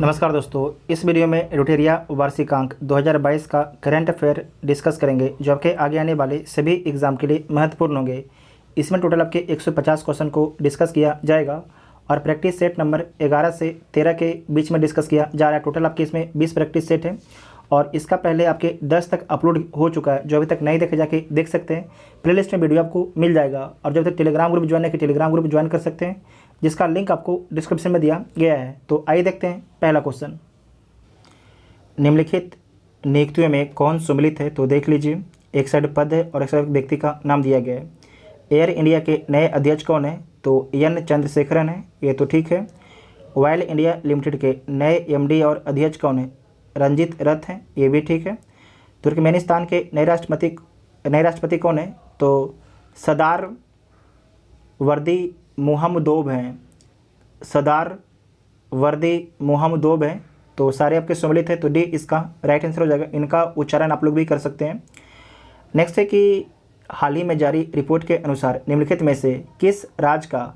नमस्कार दोस्तों, इस वीडियो में रोटेरिया वार्षिकांक 2022 का करंट अफेयर डिस्कस करेंगे जो आपके आगे आने वाले सभी एग्जाम के लिए महत्वपूर्ण होंगे। इसमें टोटल आपके 150 क्वेश्चन को डिस्कस किया जाएगा और प्रैक्टिस सेट नंबर 11 से 13 के बीच में डिस्कस किया जा रहा है। टोटल आपके इसमें 20 प्रैक्टिस सेट है और इसका पहले आपके 10 तक अपलोड हो चुका है। जो अभी तक नहीं देखे जाके देख सकते हैं, प्लेलिस्ट में वीडियो आपको मिल जाएगा। और जब तक टेलीग्राम ग्रुप ज्वाइन है कि टेलीग्राम ग्रुप ज्वाइन कर सकते हैं, जिसका लिंक आपको डिस्क्रिप्शन में दिया गया है। तो आइए देखते हैं पहला क्वेश्चन। निम्नलिखित नियुक्तियों में कौन सम्मिलित है? तो देख लीजिए, एक साइड पद है और एक साइड व्यक्ति का नाम दिया गया है। एयर इंडिया के नए अध्यक्ष कौन है? तो एन चंद्रशेखरन है, ये तो ठीक है। ऑयल इंडिया लिमिटेड के नए एमडी और अध्यक्ष कौन है? रंजीत रथ हैं, ये भी ठीक है। तुर्कमेनिस्तान के नए राष्ट्रपति कौन है? तो सदार वर्दी मोहम्मदोव हैं। सदार वर्दी मोहम्मदोव हैं। तो सारे आपके सम्मिलित है, तो डी इसका राइट आंसर हो जाएगा। इनका उच्चारण आप लोग भी कर सकते हैं। नेक्स्ट है कि हाल ही में जारी रिपोर्ट के अनुसार निम्नलिखित में से किस राज्य का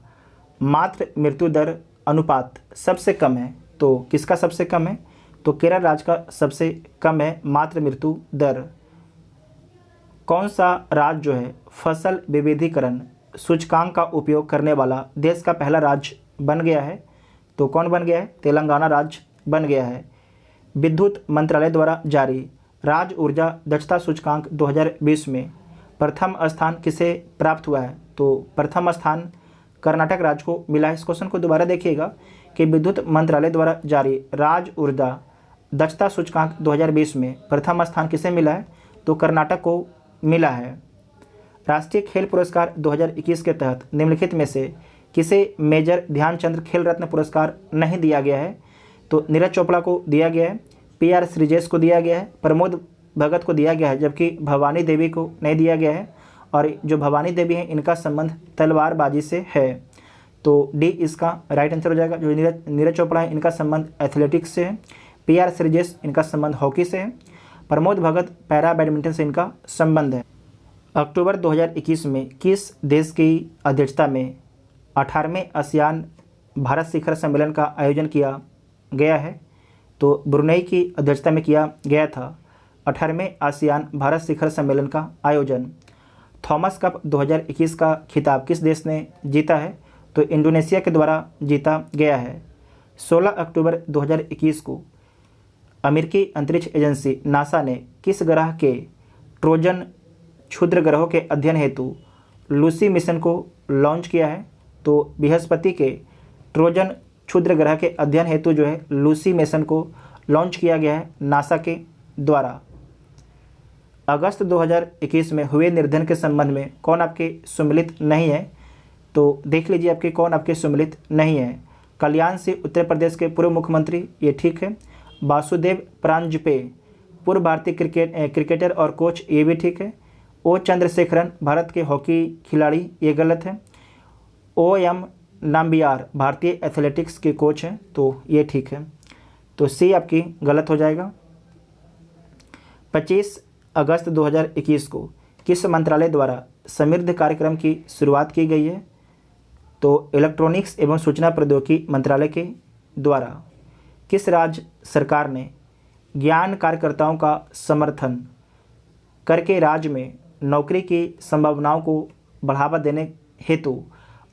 मातृ मृत्यु दर अनुपात सबसे कम है? तो किसका सबसे कम है? तो केरल राज्य का सबसे कम है मातृ मृत्यु दर। कौन सा राज्य जो है फसल विविधीकरण सूचकांक का उपयोग करने वाला देश का पहला राज्य बन गया है? तो कौन बन गया है? तेलंगाना राज्य बन गया है। विद्युत मंत्रालय द्वारा जारी राज्य ऊर्जा दक्षता सूचकांक 2020 में प्रथम स्थान किसे प्राप्त हुआ है? तो प्रथम स्थान कर्नाटक राज्य को मिला है। इस क्वेश्चन को दोबारा देखिएगा कि विद्युत मंत्रालय द्वारा जारी राज्य ऊर्जा दक्षता सूचकांक 2020 में प्रथम स्थान किसे मिला है? तो कर्नाटक को मिला है। राष्ट्रीय खेल पुरस्कार 2021 के तहत निम्नलिखित में से किसे मेजर ध्यानचंद खेल रत्न पुरस्कार नहीं दिया गया है? तो नीरज चोपड़ा को दिया गया है, PR श्रीजेश को दिया गया है, प्रमोद भगत को दिया गया है, जबकि भवानी देवी को नहीं दिया गया है। और जो भवानी देवी हैं इनका संबंध तलवारबाजी से है। तो डी इसका राइट आंसर हो जाएगा। जो नीरज चोपड़ा है इनका संबंध एथलेटिक्स से है, PR श्रीजेश इनका संबंध हॉकी से है, प्रमोद भगत पैरा बैडमिंटन से इनका संबंध है। अक्टूबर 2021 में किस देश की अध्यक्षता में 18वें आसियान भारत शिखर सम्मेलन का आयोजन किया गया है? तो ब्रुनेई की अध्यक्षता में किया गया था 18वें आसियान भारत शिखर सम्मेलन का आयोजन। थॉमस कप 2021 का खिताब किस देश ने जीता है? तो इंडोनेशिया के द्वारा जीता गया है। 16 अक्टूबर 2021 को अमेरिकी अंतरिक्ष एजेंसी नासा ने किस ग्रह के ट्रोजन क्षुद्र ग्रहों के अध्ययन हेतु लूसी मिशन को लॉन्च किया है? तो बृहस्पति के ट्रोजन क्षुद्र ग्रह के अध्ययन हेतु जो है लूसी मिशन को लॉन्च किया गया है नासा के द्वारा। अगस्त 2021 में हुए निर्धन के संबंध में कौन आपके सम्मिलित नहीं है? तो देख लीजिए आपके कौन आपके सम्मिलित नहीं है। कल्याण सिंह उत्तर प्रदेश के पूर्व मुख्यमंत्री, ये ठीक है। वासुदेव प्रांजपे पूर्व भारतीय क्रिकेटर और कोच, ये भी ठीक है। ओ चंद्रशेखरन भारत के हॉकी खिलाड़ी, ये गलत है। OM नाम्बियार भारतीय एथलेटिक्स के कोच हैं, तो ये ठीक है। तो सी आपकी गलत हो जाएगा। 25 अगस्त 2021 को किस मंत्रालय द्वारा समृद्ध कार्यक्रम की शुरुआत की गई है? तो इलेक्ट्रॉनिक्स एवं सूचना प्रौद्योगिकी मंत्रालय के द्वारा। किस राज्य सरकार ने ज्ञान कार्यकर्ताओं का समर्थन करके राज्य में नौकरी की संभावनाओं को बढ़ावा देने हेतु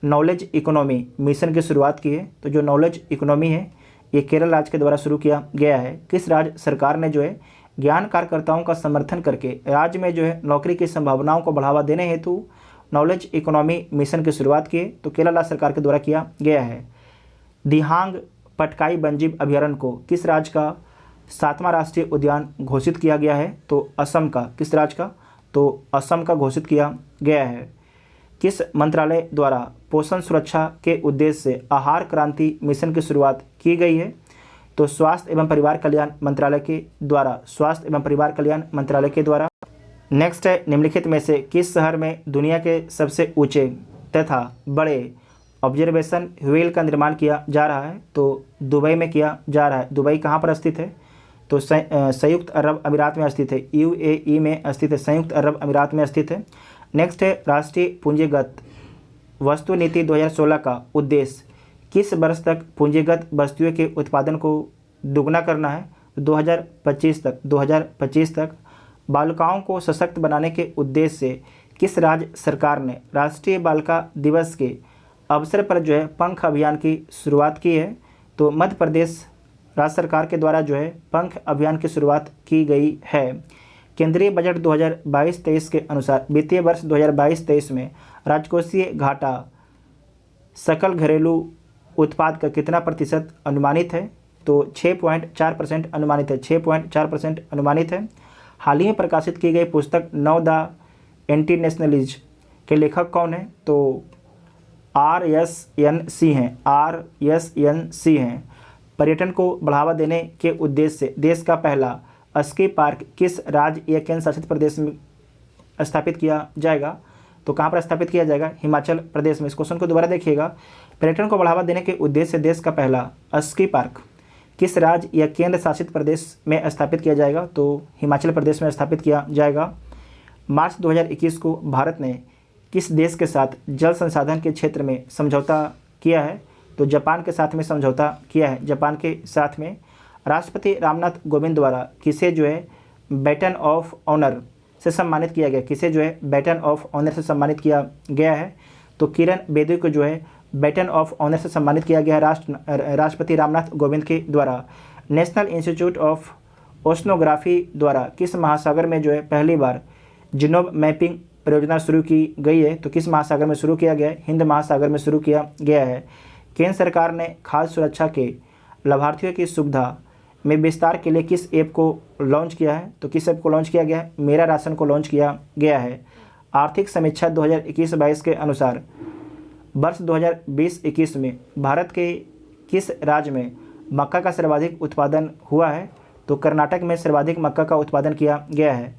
नॉलेज इकोनॉमी मिशन की शुरुआत की है? तो जो नॉलेज इकोनॉमी है ये केरल राज्य के द्वारा शुरू किया गया है। किस राज्य सरकार ने जो है ज्ञान कार्यकर्ताओं का समर्थन करके राज्य में जो है नौकरी की संभावनाओं को बढ़ावा देने हेतु नॉलेज इकोनॉमी मिशन की शुरुआत की है? तो केरल राज्य सरकार के द्वारा किया गया है। दिहांग पटकाई वन्यजीव अभयारण्य को किस राज्य का 7वां राष्ट्रीय उद्यान घोषित किया गया है? तो असम का। किस राज्य का? तो असम का घोषित किया गया है। किस मंत्रालय द्वारा पोषण सुरक्षा के उद्देश्य से आहार क्रांति मिशन की शुरुआत की गई है? तो स्वास्थ्य एवं परिवार कल्याण मंत्रालय के द्वारा। स्वास्थ्य एवं परिवार कल्याण मंत्रालय के द्वारा। नेक्स्ट है, निम्नलिखित में से किस शहर में दुनिया के सबसे ऊंचे तथा बड़े ऑब्जर्वेशन व्हील का निर्माण किया जा रहा है? तो दुबई में किया जा रहा है। दुबई कहाँ पर स्थित है? तो संयुक्त अरब अमीरात में स्थित है। UAE में स्थित है, संयुक्त अरब अमीरात में स्थित है। नेक्स्ट है, राष्ट्रीय पूंजीगत वस्तु नीति 2016 का उद्देश्य किस वर्ष तक पूंजीगत वस्तुओं के उत्पादन को दुगना करना है। 2025 तक बालिकाओं को सशक्त बनाने के उद्देश्य से किस राज्य सरकार ने राष्ट्रीय बालिका दिवस के अवसर पर जो है पंख अभियान की शुरुआत की है? तो मध्य प्रदेश राज्य सरकार के द्वारा जो है पंख अभियान की शुरुआत की गई है। केंद्रीय बजट 2022-23 के अनुसार वित्तीय वर्ष 2022-23 में राजकोषीय घाटा सकल घरेलू उत्पाद का कितना प्रतिशत अनुमानित है? तो 6.4% अनुमानित है। 6.4% अनुमानित है। हाल ही में प्रकाशित की गई पुस्तक नो द इंटरनेशनलिज्म के लेखक कौन है? तो RSNC हैं। RSNC हैं। पर्यटन को बढ़ावा देने के उद्देश्य से देश का पहला स्की पार्क किस राज्य या केंद्र शासित प्रदेश में स्थापित किया जाएगा? तो कहाँ पर स्थापित किया जाएगा? हिमाचल प्रदेश में। इस क्वेश्चन को दोबारा देखिएगा। पर्यटन को बढ़ावा देने के उद्देश्य से देश का पहला स्की पार्क किस राज्य या केंद्र शासित प्रदेश में स्थापित किया जाएगा? तो हिमाचल प्रदेश में स्थापित किया जाएगा। मार्च 2021 को भारत ने किस देश के साथ जल संसाधन के क्षेत्र में समझौता किया है? तो जापान के साथ में समझौता किया है। जापान के साथ में। राष्ट्रपति रामनाथ कोविंद द्वारा किसे जो है बैटन ऑफ ऑनर से सम्मानित किया गया? किसे जो है बैटन ऑफ ऑनर से सम्मानित किया गया है? तो किरण बेदी को जो है बैटन ऑफ ऑनर से सम्मानित किया गया है राष्ट्रपति रामनाथ कोविंद के द्वारा। नेशनल इंस्टीट्यूट ऑफ ओशनोग्राफी द्वारा किस महासागर में जो है पहली बार जीनोम मैपिंग परियोजना शुरू की गई है? तो किस महासागर में शुरू किया गया है? हिंद महासागर में शुरू किया गया है। केंद्र सरकार ने खाद्य सुरक्षा के लाभार्थियों की सुविधा में विस्तार के लिए किस ऐप को लॉन्च किया है? तो किस ऐप को लॉन्च किया गया है? मेरा राशन को लॉन्च किया गया है। आर्थिक समीक्षा 2021-22 के अनुसार वर्ष 2020-21 में भारत के किस राज्य में मक्का का सर्वाधिक उत्पादन हुआ है? तो कर्नाटक में सर्वाधिक मक्का का उत्पादन किया गया है।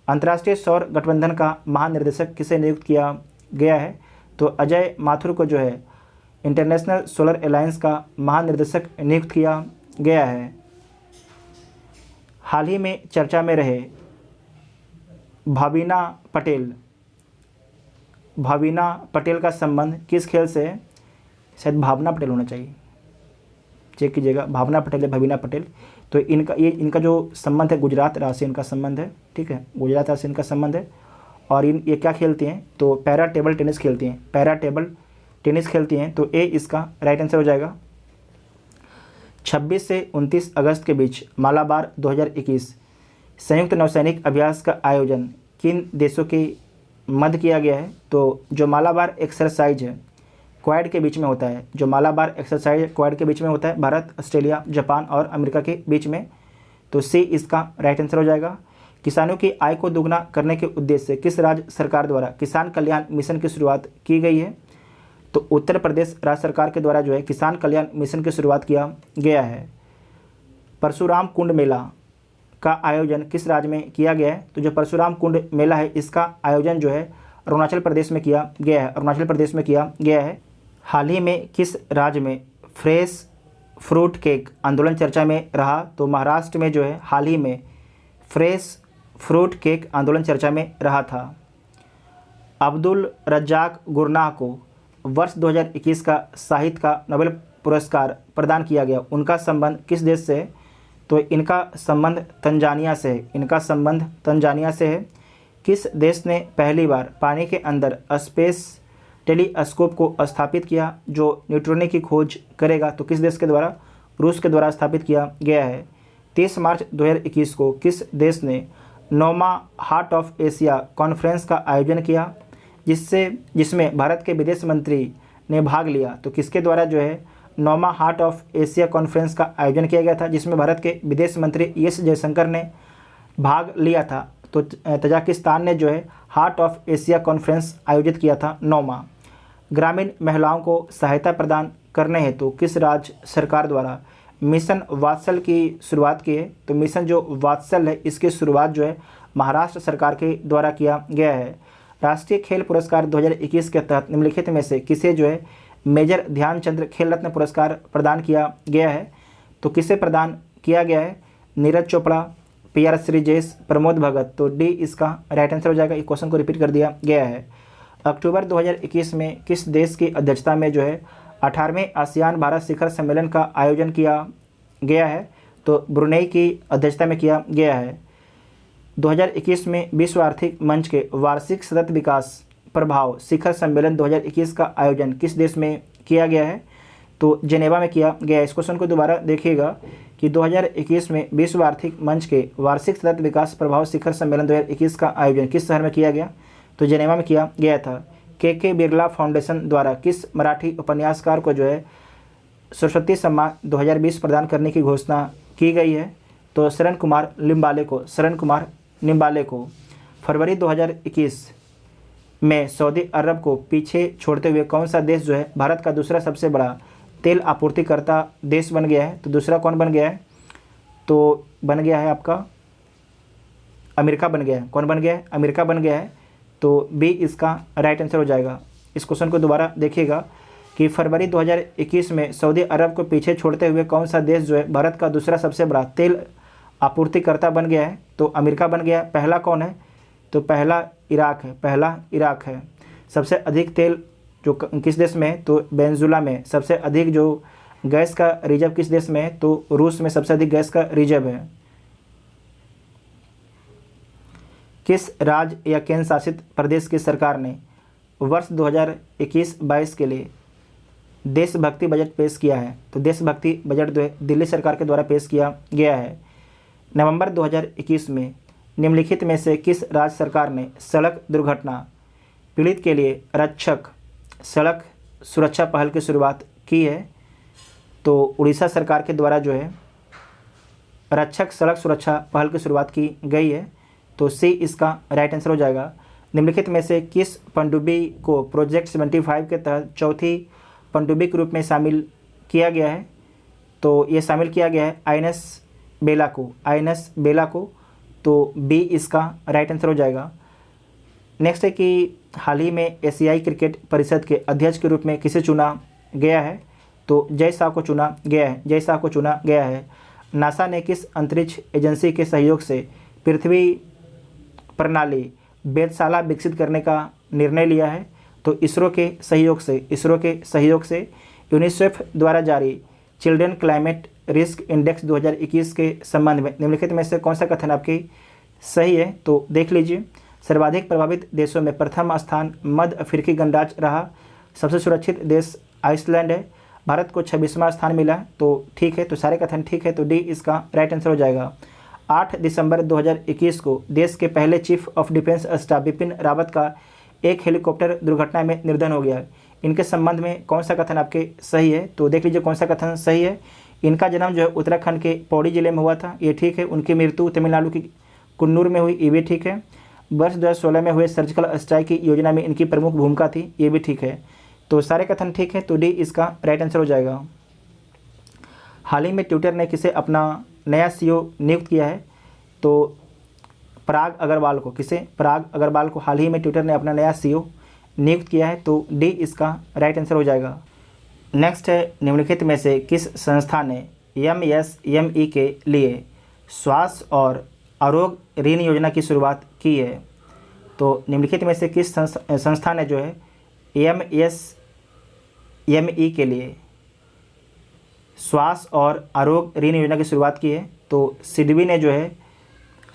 अंतर्राष्ट्रीय सौर गठबंधन का महानिर्देशक किसे नियुक्त किया गया है? तो अजय माथुर को जो है इंटरनेशनल सोलर अलायंस का महानिर्देशक नियुक्त किया गया है। हाल ही में चर्चा में रहे भाविना पटेल का संबंध किस खेल से है? शायद भावना पटेल होना चाहिए, चेक कीजिएगा। भावना पटेल या भाविना पटेल। तो इनका जो संबंध है गुजरात राज्य से इनका संबंध है। ठीक है, गुजरात राज्य से इनका संबंध है। और ये क्या खेलती हैं? तो पैरा टेबल टेनिस खेलती हैं। पैरा टेबल टेनिस खेलती हैं। तो ए इसका राइट आंसर हो जाएगा। 26 से 29 अगस्त के बीच मालाबार 2021 संयुक्त नौसैनिक अभ्यास का आयोजन किन देशों के मध्य किया गया है? तो जो मालाबार एक्सरसाइज है क्वाड के बीच में होता है। जो मालाबार एक्सरसाइज क्वाड के बीच में होता है भारत, ऑस्ट्रेलिया, जापान और अमेरिका के बीच में। तो सी इसका राइट आंसर हो जाएगा। किसानों की आय को दोगुना करने के उद्देश्य से किस राज्य सरकार द्वारा किसान कल्याण मिशन की शुरुआत की गई है? तो उत्तर प्रदेश राज्य सरकार के द्वारा जो है किसान कल्याण मिशन की शुरुआत किया गया है। परशुराम कुंड मेला का आयोजन किस राज्य में किया गया है? तो जो परशुराम कुंड मेला है इसका आयोजन जो है अरुणाचल प्रदेश में किया गया है। अरुणाचल प्रदेश में किया गया है। हाल ही में किस राज्य में फ्रेश फ्रूट केक आंदोलन चर्चा में रहा? तो महाराष्ट्र में जो है हाल ही में फ्रेश फ्रूट केक आंदोलन चर्चा में रहा था। अब्दुल रज्जाक गुरनाह को वर्ष 2021 का साहित्य का नोबेल पुरस्कार प्रदान किया गया। उनका संबंध किस देश से है? तो इनका संबंध तंजानिया से है। इनका संबंध तंजानिया से है। किस देश ने पहली बार पानी के अंदर स्पेस टेलीस्कोप को स्थापित किया जो न्यूट्रॉन की खोज करेगा? तो किस देश के द्वारा? रूस के द्वारा स्थापित किया गया है। 30 मार्च 2021 को किस देश ने 9वां हार्ट ऑफ एशिया कॉन्फ्रेंस का आयोजन किया जिसमें भारत के विदेश मंत्री ने भाग लिया? तो किसके द्वारा जो है 9वां हार्ट ऑफ एशिया कॉन्फ्रेंस का आयोजन किया गया था जिसमें भारत के विदेश मंत्री एस जयशंकर ने भाग लिया था? तो तजाकिस्तान ने जो है हार्ट ऑफ एशिया कॉन्फ्रेंस आयोजित किया था 9वां। ग्रामीण महिलाओं को सहायता प्रदान करने हेतु किस राज्य सरकार द्वारा मिशन वात्सल की शुरुआत की है? तो मिशन जो वात्सल है इसकी शुरुआत जो है महाराष्ट्र सरकार के द्वारा किया गया है। राष्ट्रीय खेल पुरस्कार 2021 के तहत निम्नलिखित में से किसे जो है मेजर ध्यानचंद खेल रत्न पुरस्कार प्रदान किया गया है? तो किसे प्रदान किया गया है? नीरज चोपड़ा, PR श्रीजेश, प्रमोद भगत। तो डी इसका राइट आंसर हो जाएगा। इस क्वेश्चन को रिपीट कर दिया गया है। अक्टूबर 2021 में किस देश की अध्यक्षता में जो है 18वें आसियान भारत शिखर सम्मेलन का आयोजन किया गया है? तो ब्रुनेई की अध्यक्षता में किया गया है। 2021 में विश्व आर्थिक मंच के वार्षिक सतत विकास प्रभाव शिखर सम्मेलन 2021 का आयोजन किस देश में किया गया है? तो जेनेवा में किया गया है। इस क्वेश्चन को दोबारा देखिएगा कि 2021 में विश्व आर्थिक मंच के वार्षिक सतत विकास प्रभाव शिखर सम्मेलन 2021 का आयोजन किस शहर में किया गया? तो जेनेवा में किया गया था। के बिरला फाउंडेशन द्वारा किस मराठी उपन्यासकार को जो है सरस्वती सम्मान 2020 प्रदान करने की घोषणा की गई है? तो शरण कुमार निम्बाले को। फरवरी 2021 में सऊदी अरब को पीछे छोड़ते हुए कौन सा देश जो है भारत का दूसरा सबसे बड़ा तेल आपूर्तिकर्ता देश बन गया है? तो दूसरा कौन बन गया है? तो बन गया है आपका अमेरिका बन गया है। कौन बन गया है? अमेरिका बन गया है। तो बी इसका राइट आंसर हो जाएगा। इस क्वेश्चन को दोबारा देखिएगा कि फरवरी 2021 में सऊदी अरब को पीछे छोड़ते हुए कौन सा देश जो है भारत का दूसरा सबसे बड़ा तेल आपूर्तिकर्ता बन गया है? तो अमेरिका बन गया है। पहला कौन है? तो पहला इराक है। सबसे अधिक तेल जो किस देश में है? तो वेनेजुला में। सबसे अधिक जो गैस का रिजर्व किस देश में है? तो रूस में सबसे अधिक गैस का रिजर्व है। किस राज्य या केंद्र शासित प्रदेश की सरकार ने वर्ष 2021-22 के लिए देशभक्ति बजट पेश किया है? तो देशभक्ति बजट जो है दिल्ली सरकार के द्वारा पेश किया गया है। नवंबर 2021 में निम्नलिखित में से किस राज्य सरकार ने सड़क दुर्घटना पीड़ित के लिए रक्षक सड़क सुरक्षा पहल की शुरुआत की है? तो उड़ीसा सरकार के द्वारा जो है रक्षक सड़क सुरक्षा पहल की शुरुआत की गई है। तो सी इसका राइट आंसर हो जाएगा। निम्नलिखित में से किस पनडुब्बी को प्रोजेक्ट 75 के तहत चौथी पनडुब्बी के रूप में शामिल किया गया है? तो ये शामिल किया गया है आईएनएस बेला को। तो बी इसका राइट आंसर हो जाएगा। नेक्स्ट है कि हाल ही में एशियाई क्रिकेट परिषद के अध्यक्ष के रूप में किसे चुना गया है? तो जय शाह को चुना गया है। नासा ने किस अंतरिक्ष एजेंसी के सहयोग से पृथ्वी प्रणाली वेधशाला विकसित करने का निर्णय लिया है? तो इसरो के सहयोग से यूनिसेफ द्वारा जारी चिल्ड्रन क्लाइमेट रिस्क इंडेक्स 2021 के संबंध में निम्नलिखित में से कौन सा कथन आपकी सही है? तो देख लीजिए। सर्वाधिक प्रभावित देशों में प्रथम स्थान मध्य अफ्रीकी गणराज्य रहा। सबसे सुरक्षित देश आइसलैंड है। भारत को 26वां स्थान मिला। तो ठीक है, तो सारे कथन ठीक है। तो डी इसका राइट आंसर हो जाएगा। 8 दिसंबर 2021 को देश के पहले chief of defence staff Bipin Rawat का एक हेलीकॉप्टर दुर्घटना में निधन हो गया। इनके संबंध में कौन सा कथन आपके सही है? तो देख लीजिए कौन सा कथन सही है। इनका जन्म जो है उत्तराखंड के पौड़ी जिले में हुआ था, ये ठीक है। उनकी मृत्यु तमिलनाडु की कुन्नूर में हुई, ये भी ठीक है। वर्ष 2016 में हुए सर्जिकल स्ट्राइक की योजना में इनकी प्रमुख भूमिका थी, ये भी ठीक है। तो सारे कथन ठीक है। तो डी इसका राइट आंसर हो जाएगा। हाल ही में ट्विटर ने किसे अपना नया सीईओ नियुक्त किया है? तो पराग अग्रवाल को हाल ही में ट्विटर ने अपना नया सीईओ नियुक्त किया है। तो डी इसका राइट आंसर हो जाएगा। नेक्स्ट है, निम्नलिखित में से किस संस्था ने एमएसएमई के लिए स्वास्थ्य और आरोग्य ऋण योजना की शुरुआत की है? तो निम्नलिखित में से किस संस्था ने जो है एमएसएमई के लिए स्वास्थ्य और आरोग्य ऋण योजना की शुरुआत की है? तो सिडबी ने जो है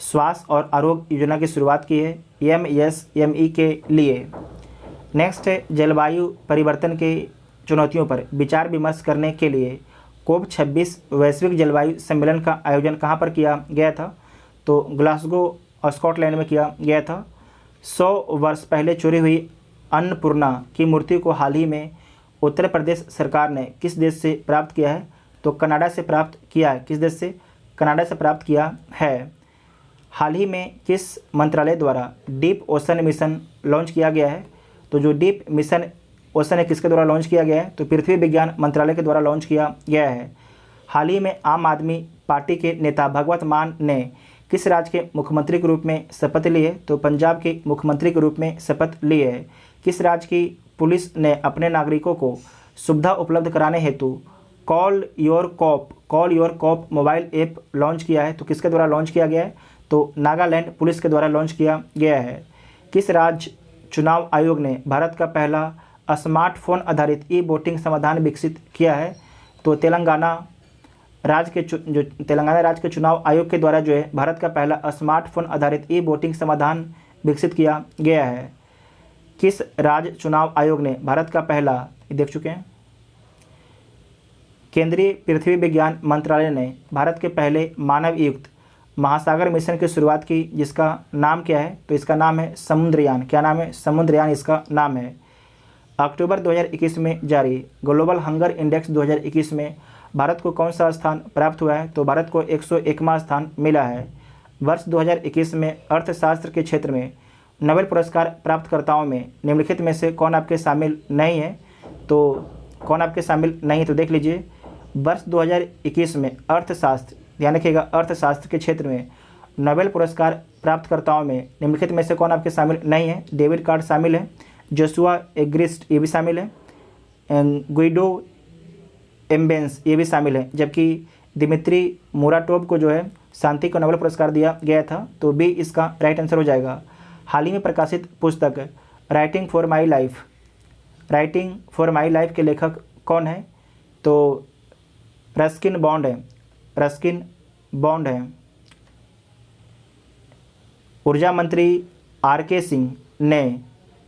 स्वास्थ्य और आरोग्य योजना की शुरुआत की है एमएसएमई के लिए। नेक्स्ट है, जलवायु परिवर्तन के चुनौतियों पर विचार विमर्श करने के लिए COP26 वैश्विक जलवायु सम्मेलन का आयोजन कहाँ पर किया गया था? तो ग्लासगो स्कॉटलैंड में किया गया था। 100 वर्ष पहले चोरी हुई अन्नपूर्णा की मूर्ति को हाल ही में उत्तर प्रदेश सरकार ने किस देश से प्राप्त किया है? तो कनाडा से प्राप्त किया है। किस देश से? कनाडा से प्राप्त किया है। हाल ही में किस मंत्रालय द्वारा डीप ओशन मिशन लॉन्च किया गया है? तो जो डीप मिशन ओशन है किसके द्वारा लॉन्च किया गया है? तो पृथ्वी विज्ञान मंत्रालय के द्वारा लॉन्च किया गया है। हाल ही में आम आदमी पार्टी के नेता भगवंत मान ने किस राज्य के मुख्यमंत्री के रूप में शपथ ली है? तो पंजाब के मुख्यमंत्री के रूप में शपथ ली है। किस राज्य की पुलिस ने अपने नागरिकों को सुविधा उपलब्ध कराने हेतु call your cop mobile app launch किया है? तो किसके द्वारा लॉन्च किया गया है? तो नागालैंड पुलिस के द्वारा लॉन्च किया गया है। किस राज्य चुनाव आयोग ने भारत का पहला स्मार्टफोन आधारित ई वोटिंग समाधान विकसित किया है? तो तेलंगाना राज्य के जो तेलंगाना राज्य के चुनाव आयोग के द्वारा जो है भारत का पहला स्मार्टफोन आधारित ई वोटिंग समाधान विकसित किया गया है? किस राज्य चुनाव आयोग ने भारत का पहला, देख चुके हैं, केंद्रीय पृथ्वी विज्ञान मंत्रालय ने भारत के पहले मानव युक्त महासागर मिशन की शुरुआत की, जिसका नाम क्या है? तो इसका नाम है समुद्रयान। क्या नाम है? समुद्रयान इसका नाम है। अक्टूबर 2021 में जारी ग्लोबल हंगर इंडेक्स 2021 में भारत को कौन सा स्थान प्राप्त हुआ है? तो भारत को 101वां स्थान मिला है। वर्ष 2021 में अर्थशास्त्र के क्षेत्र में नोबेल पुरस्कार प्राप्तकर्ताओं में निम्नलिखित में से कौन आपके शामिल नहीं है? तो कौन आपके शामिल नहीं है? तो देख लीजिए, वर्ष 2021 में अर्थशास्त्र, ध्यान रखिएगा, अर्थशास्त्र के क्षेत्र में नोबेल पुरस्कार प्राप्तकर्ताओं में निम्नलिखित में से कौन आपके शामिल नहीं है? डेविड कार्ड शामिल है, जोशुआ एग्रिस्ट ये भी शामिल है, गुइडो एम्बेंस ये भी शामिल है, जबकि दिमित्री मुराटोव को जो है शांति का नोबेल पुरस्कार दिया गया था। तो बी इसका राइट आंसर हो जाएगा। हाल ही में प्रकाशित पुस्तक राइटिंग फॉर माई लाइफ के लेखक कौन है? तो रस्किन बॉन्ड है। ऊर्जा मंत्री आर.के. सिंह ने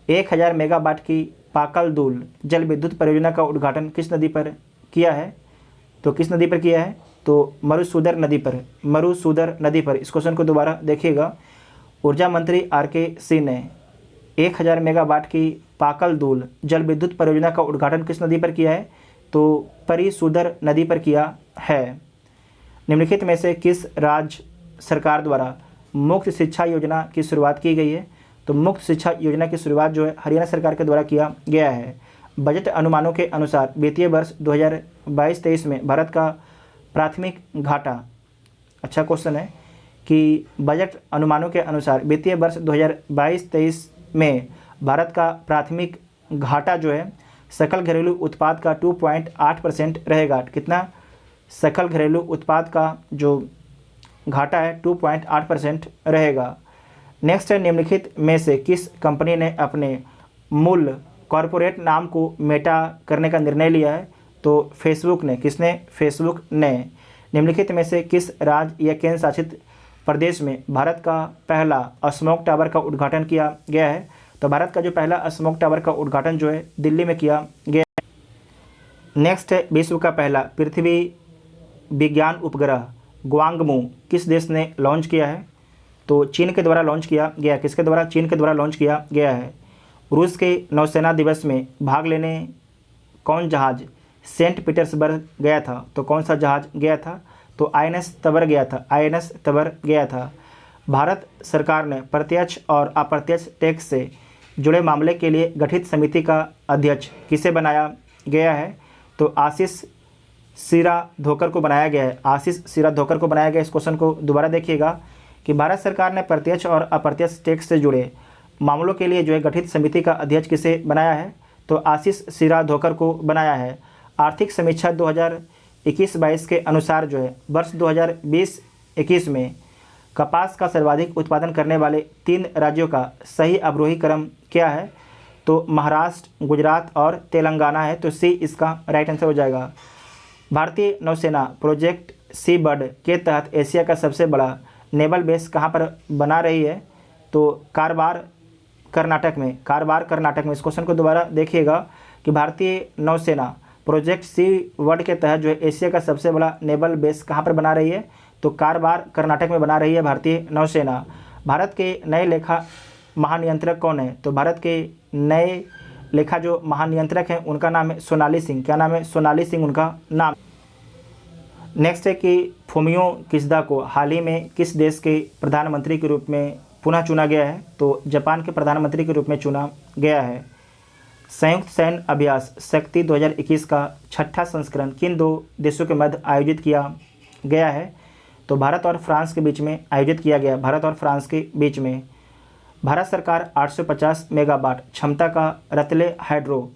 1000 मेगावाट की पाकल-दूल जल विद्युत परियोजना का उद्घाटन किस नदी पर किया है? तो किस नदी पर किया है? तो मरुसूदर नदी पर। इस क्वेश्चन को दोबारा देखिएगा। ऊर्जा मंत्री आर.के. सिंह ने 1000 मेगावाट की पाकल-दूल जल विद्युत परियोजना का उद्घाटन किस नदी पर किया है? तो परिसूदर नदी पर किया है। निम्नलिखित में से किस राज्य सरकार द्वारा मुफ्त शिक्षा योजना की शुरुआत की गई है? तो मुफ्त शिक्षा योजना की शुरुआत जो है हरियाणा सरकार के द्वारा किया गया है। बजट अनुमानों के अनुसार वित्तीय वर्ष 2022-23 में भारत का प्राथमिक घाटा, अच्छा क्वेश्चन है कि बजट अनुमानों के अनुसार वित्तीय वर्ष 2022-23 में भारत का प्राथमिक घाटा जो है सकल घरेलू उत्पाद का 2.8% रहेगा। कितना? सकल घरेलू उत्पाद का जो घाटा है 2.8% रहेगा। नेक्स्ट है, निम्नलिखित में से किस कंपनी ने अपने मूल कॉरपोरेट नाम को मेटा करने का निर्णय लिया है? तो फेसबुक ने। किसने? फेसबुक ने। निम्नलिखित में से किस राज्य या केंद्र शासित प्रदेश में भारत का पहला स्मोक टावर का उद्घाटन किया गया है? तो भारत का जो पहला स्मोक टावर का उद्घाटन जो है दिल्ली में किया गया है। नेक्स्ट है, विश्व का पहला पृथ्वी विज्ञान उपग्रह ग्वांगमू किस देश ने लॉन्च किया है? तो चीन के द्वारा लॉन्च किया गया। किसके द्वारा? चीन के द्वारा लॉन्च किया गया है। रूस के नौसेना दिवस में भाग लेने कौन जहाज सेंट पीटर्सबर्ग गया था? तो कौन सा जहाज गया था? तो आईएनएस तबर गया था। भारत सरकार ने प्रत्यक्ष और अप्रत्यक्ष टैक्स से जुड़े मामले के लिए गठित समिति का अध्यक्ष किसे बनाया गया है? तो आशीष सिराधोकर को बनाया गया है। इस क्वेश्चन को दोबारा देखिएगा कि भारत सरकार ने प्रत्यक्ष और अप्रत्यक्ष टैक्स से जुड़े मामलों के लिए जो है गठित समिति का अध्यक्ष किसे बनाया है? तो आशीष सिराधोकर को बनाया है। आर्थिक समीक्षा 2021-22 के अनुसार जो है वर्ष 2020-21 में कपास का सर्वाधिक उत्पादन करने वाले 3 राज्यों का सही अवरोही क्रम क्या है? तो महाराष्ट्र, गुजरात और तेलंगाना है। तो सी इसका राइट आंसर हो जाएगा। भारतीय नौसेना प्रोजेक्ट सी बर्ड के तहत एशिया का सबसे बड़ा नेवल बेस कहाँ पर बना रही है? तो कारवार कर्नाटक में। इस क्वेश्चन को दोबारा देखिएगा कि भारतीय नौसेना प्रोजेक्ट सी वर्ड के तहत जो है एशिया का सबसे बड़ा नेवल बेस कहाँ पर बना रही है? तो कारवार कर्नाटक में बना रही है भारतीय नौसेना। भारत के नए लेखा महानियंत्रक कौन है? तो भारत के नए लेखा जो महानियंत्रक हैं उनका नाम है सोनाली सिंह। क्या नाम है? सोनाली सिंह उनका नाम। नेक्स्ट है कि फुमियो किशिदा को हाल ही में किस देश के प्रधानमंत्री के रूप में पुनः चुना गया है? तो जापान के प्रधानमंत्री के रूप में चुना गया है। संयुक्त सैन्य अभ्यास शक्ति 2021 का 6ठा संस्करण किन 2 देशों के मध्य आयोजित किया गया है? तो भारत और फ्रांस के बीच में आयोजित किया गया। भारत सरकार 850 मेगावाट क्षमता का रतले हाइड्रो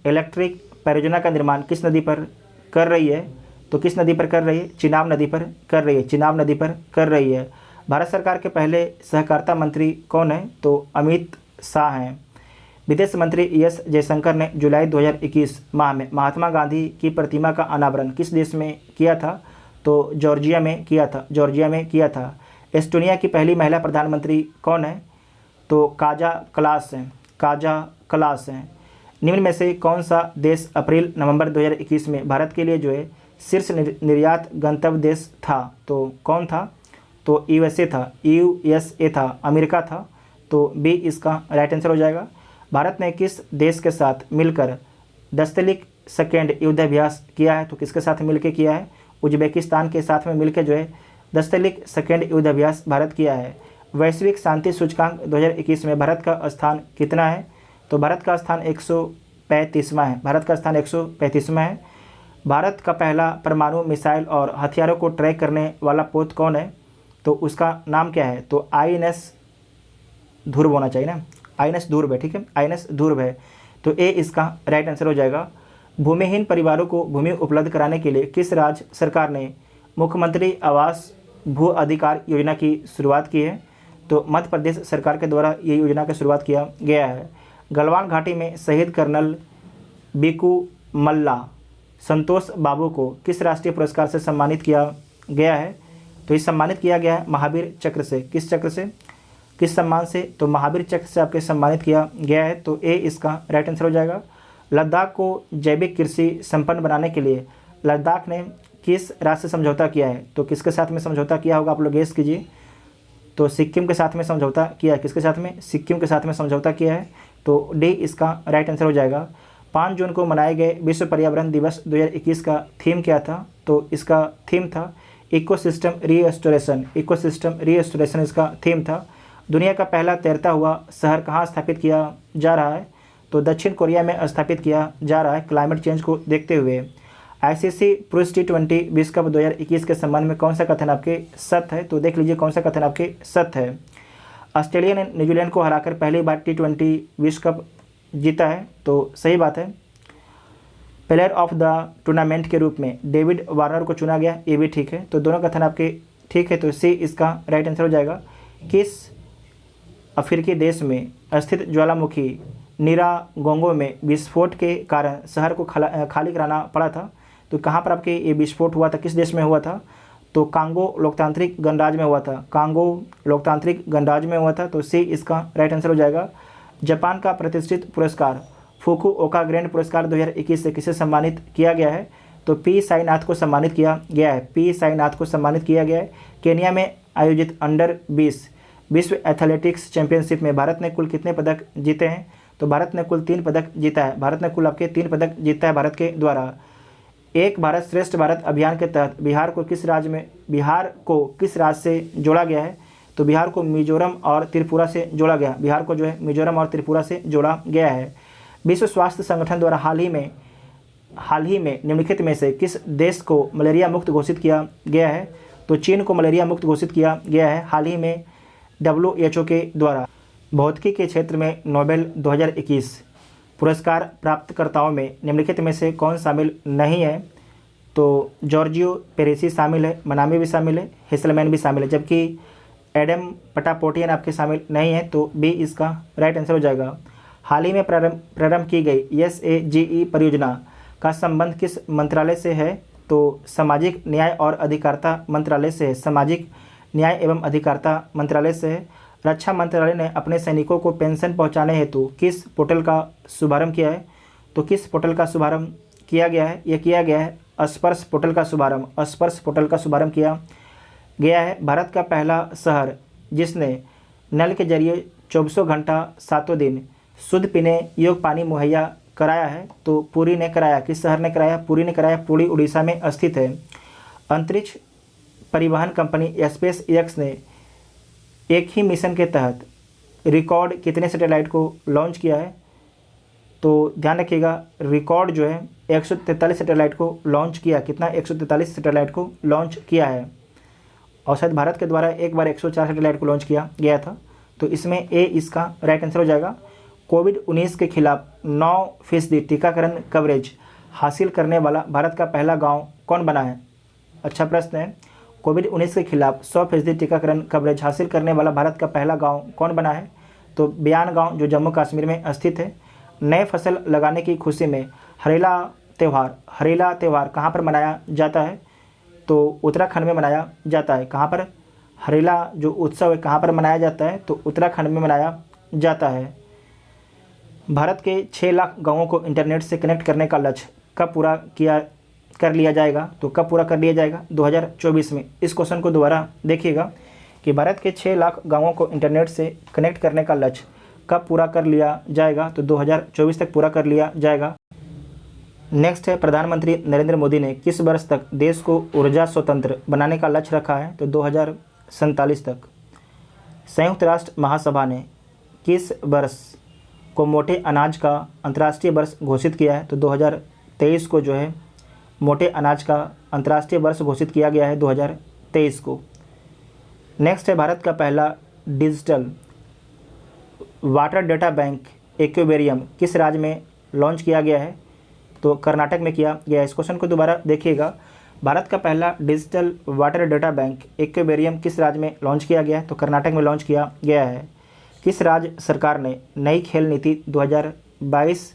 इलेक्ट्रिक परियोजना का निर्माण किस नदी पर कर रही है? तो किस नदी पर कर रही है? चिनाब नदी पर कर रही है। भारत सरकार के पहले सहकारिता मंत्री कौन है? तो अमित शाह हैं। विदेश मंत्री एस जयशंकर ने जुलाई 2021 माह में महात्मा गांधी की प्रतिमा का अनावरण किस देश में किया था? तो जॉर्जिया में किया था, जॉर्जिया में किया था। एस्टोनिया की पहली महिला प्रधानमंत्री कौन है? तो काजा क्लास हैं, काजा क्लास हैं। निम्न में से कौन सा देश अप्रैल नवंबर 2021 में भारत के लिए जो है शीर्ष निर्यात गंतव्य देश था? तो कौन था? तो यूएसए था, यूएसए था, अमेरिका था। तो बी इसका राइट आंसर हो जाएगा। भारत ने किस देश के साथ मिलकर दस्तलिक सेकेंड युद्धाभ्यास किया है? तो किसके साथ मिलकर किया है? उज्बेकिस्तान के साथ में मिलकर जो है दस्तलिक सेकेंड युद्धाभ्यास भारत किया है। वैश्विक शांति सूचकांक 2021 में भारत का स्थान कितना है? तो भारत का स्थान 135वां है, भारत का स्थान 135वां है। भारत का पहला परमाणु मिसाइल और हथियारों को ट्रैक करने वाला पोत कौन है? तो उसका नाम क्या है? तो INS ध्रुव होना चाहिए ना, INS ध्रुव है, ठीक है, INS ध्रुव है। तो ए इसका राइट आंसर हो जाएगा। भूमिहीन परिवारों को भूमि उपलब्ध कराने के लिए किस राज्य सरकार ने मुख्यमंत्री आवास भू अधिकार योजना की शुरुआत की है? तो मध्य प्रदेश सरकार के द्वारा ये योजना की शुरुआत किया गया है। गलवान घाटी में शहीद कर्नल बिकू मल्ला संतोष बाबू को किस राष्ट्रीय पुरस्कार से सम्मानित किया गया है? तो ये सम्मानित किया गया है महावीर चक्र से। किस चक्र से, किस सम्मान से? तो महावीर चक्र से आपके सम्मानित किया गया है। तो ए इसका राइट आंसर हो जाएगा। लद्दाख को जैविक कृषि संपन्न बनाने के लिए लद्दाख ने किस राज्य से समझौता किया है? तो किसके साथ में समझौता किया होगा, आप लोग गेस कीजिए। तो सिक्किम के साथ में समझौता किया है। किसके साथ में? सिक्किम के साथ में समझौता किया है। तो डी इसका राइट आंसर हो जाएगा। 5 जून को मनाए गए विश्व पर्यावरण दिवस 2021 का थीम क्या था? तो इसका थीम था इकोसिस्टम रीस्टोरेशन, इकोसिस्टम रीस्टोरेशन इसका थीम था। दुनिया का पहला तैरता हुआ शहर कहाँ स्थापित किया जा रहा है? तो दक्षिण कोरिया में स्थापित किया जा रहा है, क्लाइमेट चेंज को देखते हुए। ICC पुरुष T20 विश्व कप 2021 के संबंध में कौन सा कथन आपके सत्य है? तो देख लीजिए कौन सा कथन आपके सत्य है। ऑस्ट्रेलिया ने न्यूजीलैंड को हराकर पहली बार T20 विश्व कप जीता है। तो सही बात है। प्लेयर ऑफ द टूर्नामेंट के रूप में डेविड वार्नर को चुना गया, ये भी ठीक है। तो दोनों कथन आपके ठीक है। तो सी इसका राइट आंसर हो जाएगा। किस अफ्रीकी देश में स्थित ज्वालामुखी निरागोंगो में विस्फोट के कारण शहर को खाली कराना पड़ा था? तो कहाँ पर आपके ये विस्फोट हुआ था, किस देश में हुआ था? तो कांगो लोकतांत्रिक गणराज्य में हुआ था, कांगो लोकतांत्रिक गणराज्य में हुआ था। तो सी इसका राइट आंसर हो जाएगा। जापान का प्रतिष्ठित पुरस्कार फुकुओका ग्रैंड पुरस्कार 2021 से किसे सम्मानित किया गया है? तो पी साईनाथ को सम्मानित किया गया है, पी साईनाथ को सम्मानित किया गया है। केन्या में आयोजित अंडर 20 विश्व एथलेटिक्स चैंपियनशिप में भारत ने कुल कितने पदक जीते हैं? तो भारत ने कुल 3 पदक जीता है, भारत ने कुल आपके 3 पदक जीता है भारत के द्वारा। एक भारत श्रेष्ठ भारत अभियान के तहत बिहार को किस राज्य से जोड़ा गया है? तो बिहार को मिजोरम और त्रिपुरा से जोड़ा गया, बिहार को जो है मिजोरम और त्रिपुरा से जोड़ा गया है। विश्व स्वास्थ्य संगठन द्वारा हाल ही में निम्नलिखित में से किस देश को मलेरिया मुक्त घोषित किया गया है? तो चीन को मलेरिया मुक्त घोषित किया गया है हाल ही में WHO के द्वारा। भौतिकी के क्षेत्र में नोबेल 2021 पुरस्कार प्राप्तकर्ताओं में निम्नलिखित में से कौन शामिल नहीं है? तो जॉर्जियो पेरेसी शामिल है, मनामी भी शामिल है, हेसलमैन भी शामिल है, जबकि एडम पटापोटियन आपके शामिल नहीं है। तो बी इसका राइट आंसर हो जाएगा। हाल ही में प्रारंभ की गई SAGE परियोजना का संबंध किस मंत्रालय से है? तो सामाजिक न्याय और अधिकारिता मंत्रालय से है, सामाजिक न्याय एवं अधिकारिता मंत्रालय से है। रक्षा मंत्रालय ने अपने सैनिकों को पेंशन पहुंचाने हेतु किस पोर्टल का शुभारंभ किया है? तो किस पोर्टल का शुभारंभ किया गया है? यह किया गया है स्पर्श पोर्टल का शुभारंभ, स्पर्श पोर्टल का शुभारंभ किया गया है। भारत का पहला शहर जिसने नल के जरिए 24 घंटा 7 दिन शुद्ध पीने योग्य पानी मुहैया कराया है? तो पुरी ने कराया। किस शहर ने कराया? पुरी ने कराया, पुरी उड़ीसा में स्थित है। अंतरिक्ष परिवहन कंपनी SpaceX ने एक ही मिशन के तहत रिकॉर्ड कितने सैटेलाइट को लॉन्च किया है? तो ध्यान रखिएगा, रिकॉर्ड जो है 143 सैटेलाइट को लॉन्च किया। कितना? 143 सैटेलाइट को लॉन्च किया है। और शायद भारत के द्वारा एक बार 104 सैटेलाइट को लॉन्च किया गया था। तो इसमें ए इसका राइट आंसर हो जाएगा। कोविड-19 के खिलाफ 9% टीकाकरण कवरेज हासिल करने वाला भारत का पहला गांव कौन बना है? अच्छा प्रश्न है। कोविड-19 के खिलाफ 100% टीकाकरण कवरेज हासिल करने वाला भारत का पहला गांव कौन बना है? तो बयान गांव जो जम्मू कश्मीर में स्थित है। नए फसल लगाने की खुशी में हरेला त्यौहार कहाँ पर मनाया जाता है? तो उत्तराखंड में मनाया जाता है। कहाँ पर? हरेला जो उत्सव है कहाँ पर मनाया जाता है? तो उत्तराखंड में मनाया जाता है। भारत के 6 लाख गाँवों को इंटरनेट से कनेक्ट करने का लक्ष्य कब पूरा कर लिया जाएगा? तो कब पूरा कर लिया जाएगा? 2024 में। इस क्वेश्चन को दोबारा देखिएगा कि भारत के 6 लाख गाँवों को इंटरनेट से कनेक्ट करने का लक्ष्य कब पूरा कर लिया जाएगा? तो 2024 तक पूरा कर लिया जाएगा। नेक्स्ट है, प्रधानमंत्री नरेंद्र मोदी ने किस वर्ष तक देश को ऊर्जा स्वतंत्र बनाने का लक्ष्य रखा है? तो 2047 तक। संयुक्त राष्ट्र महासभा ने किस वर्ष को मोटे अनाज का अंतर्राष्ट्रीय वर्ष घोषित किया है? तो 2023 को जो है मोटे अनाज का अंतर्राष्ट्रीय वर्ष घोषित किया गया है 2023 को। नेक्स्ट है, भारत का पहला digital water data bank aquarium किस राज्य में लॉन्च किया गया है? तो कर्नाटक में किया गया है। इस क्वेश्चन को दोबारा देखिएगा। भारत का पहला digital water data bank aquarium किस राज्य में लॉन्च किया गया है? तो कर्नाटक में लॉन्च किया गया है। किस राज्य सरकार ने नई खेल नीति 2022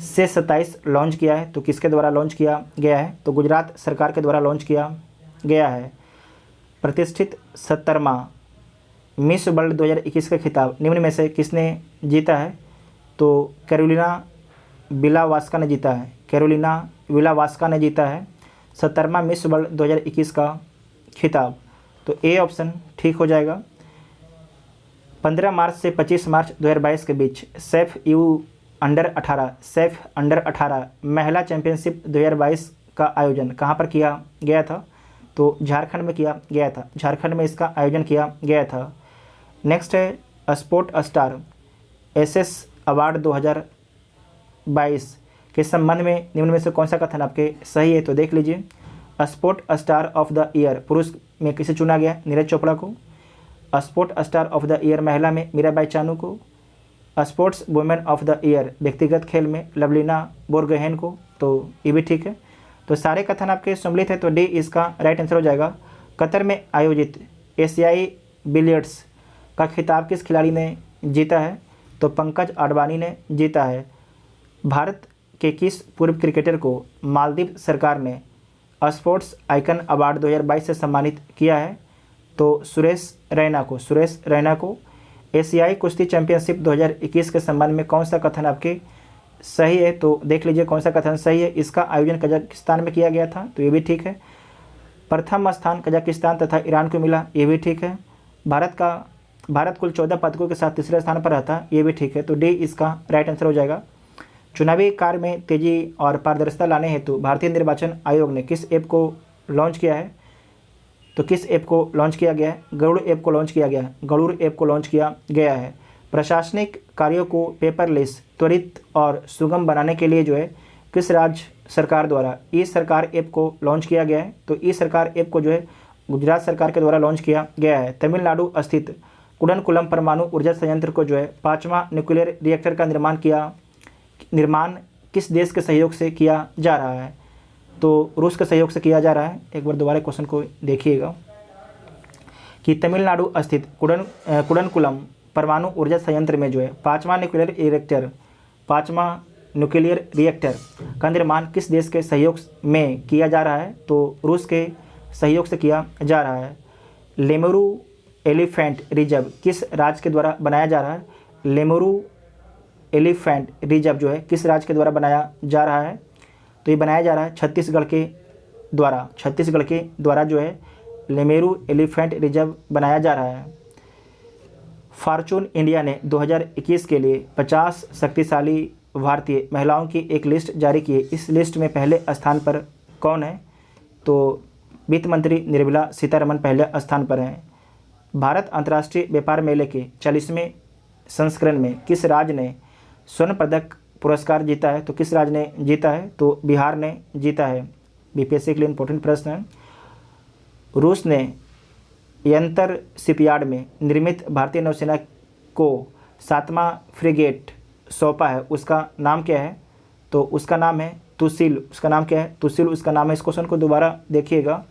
से 27 लॉन्च किया है? तो किसके द्वारा लॉन्च किया गया है? तो गुजरात सरकार के द्वारा लॉन्च किया गया है। प्रतिष्ठित 70वां मिस वर्ल्ड 2021 का खिताब निम्न में से किसने जीता है? तो कैरोलिना विलावास्का ने जीता है। कैरोलिना विलावास्का ने जीता है 70वां मिस वर्ल्ड 2021 का खिताब। तो ए ऑप्शन ठीक हो जाएगा। 15 मार्च से 25 मार्च 2022 के बीच सैफ अंडर 18 महिला चैंपियनशिप 2022 का आयोजन कहाँ पर किया गया था? तो झारखंड में किया गया था। झारखंड में इसका आयोजन किया गया था। नेक्स्ट है, स्पोर्ट स्टार एसएस अवार्ड 2022 के संबंध में निम्न में से कौन सा कथन आपके सही है? तो देख लीजिए। Sport star of the year पुरुष में किसे चुना गया? नीरज चोपड़ा को। Sport star of the year महिला में मीराबाई चानू को। Sports women of the year व्यक्तिगत खेल में लवलीना बोरगोहेन को। तो ये भी ठीक है। तो सारे कथन आपके सम्मिलित है, तो डी इसका राइट आंसर हो जाएगा। कतर में आयोजित एशियाई बिलियर्ड्स का खिताब किस खिलाड़ी ने जीता है? तो पंकज आडवाणी ने जीता है। भारत के किस पूर्व क्रिकेटर को मालदीव सरकार ने स्पोर्ट्स आइकन अवार्ड 2022 से सम्मानित किया है? तो सुरेश रैना को। एशियाई कुश्ती चैंपियनशिप 2021 के संबंध में कौन सा कथन आपके सही है? तो देख लीजिए कौन सा कथन सही है। इसका आयोजन कजाकिस्तान में किया गया था। तो ये भी ठीक है। प्रथम स्थान कजाकिस्तान तथा ईरान को मिला। ये भी ठीक है। भारत कुल 14 पदकों के साथ तीसरे स्थान पर रहता। ये भी ठीक है। तो डी इसका राइट आंसर हो जाएगा। चुनावी कार्य में तेजी और पारदर्शिता लाने हेतु भारतीय निर्वाचन आयोग ने किस ऐप को लॉन्च किया है? तो किस ऐप को लॉन्च किया गया है? गरुड़ ऐप को लॉन्च किया गया है। गरुड़ ऐप को लॉन्च किया गया है। प्रशासनिक कार्यों को पेपरलेस, त्वरित और सुगम बनाने के लिए जो है किस राज्य सरकार द्वारा ई सरकार ऐप को लॉन्च किया गया है? तो ई सरकार ऐप को जो है गुजरात सरकार के द्वारा लॉन्च किया गया है। तमिलनाडु स्थित कुडनकुलम परमाणु ऊर्जा संयंत्र को जो है 5वां न्यूक्लियर रिएक्टर का निर्माण किस देश के सहयोग से किया जा रहा है? तो रूस के सहयोग से किया जा रहा है। एक बार दोबारा क्वेश्चन को देखिएगा कि तमिलनाडु स्थित कुडनकुलम परमाणु ऊर्जा संयंत्र में जो है 5वां न्यूक्लियर रिएक्टर का निर्माण किस देश के सहयोग में किया जा रहा है? तो रूस के सहयोग से किया जा रहा है। लेमुरु एलिफेंट रिजर्व किस राज्य के द्वारा बनाया जा रहा है? लेमुरु एलिफेंट रिजर्व जो है किस राज्य के द्वारा बनाया जा रहा है? तो ये बनाया जा रहा है छत्तीसगढ़ के द्वारा जो है लेमेरू एलिफेंट रिजर्व बनाया जा रहा है। फॉर्चून इंडिया ने 2021 के लिए 50 शक्तिशाली भारतीय महिलाओं की एक लिस्ट जारी की है। इस लिस्ट में पहले स्थान पर कौन है? तो वित्त मंत्री निर्मला सीतारमण पहले स्थान पर हैं। भारत अंतर्राष्ट्रीय व्यापार मेले के 40वें संस्करण में किस राज्य ने स्वर्ण पदक पुरस्कार जीता है? तो किस राज्य ने जीता है? तो बिहार ने जीता है। बीपीएससी के लिए इंपॉर्टेंट प्रश्न है। रूस ने यंतर शिपयार्ड में निर्मित भारतीय नौसेना को 7वां फ्रिगेट सौंपा है, उसका नाम क्या है? तो उसका नाम है तुसिल। उसका नाम क्या है? तुसिल उसका नाम है। इस क्वेश्चन को दोबारा देखिएगा।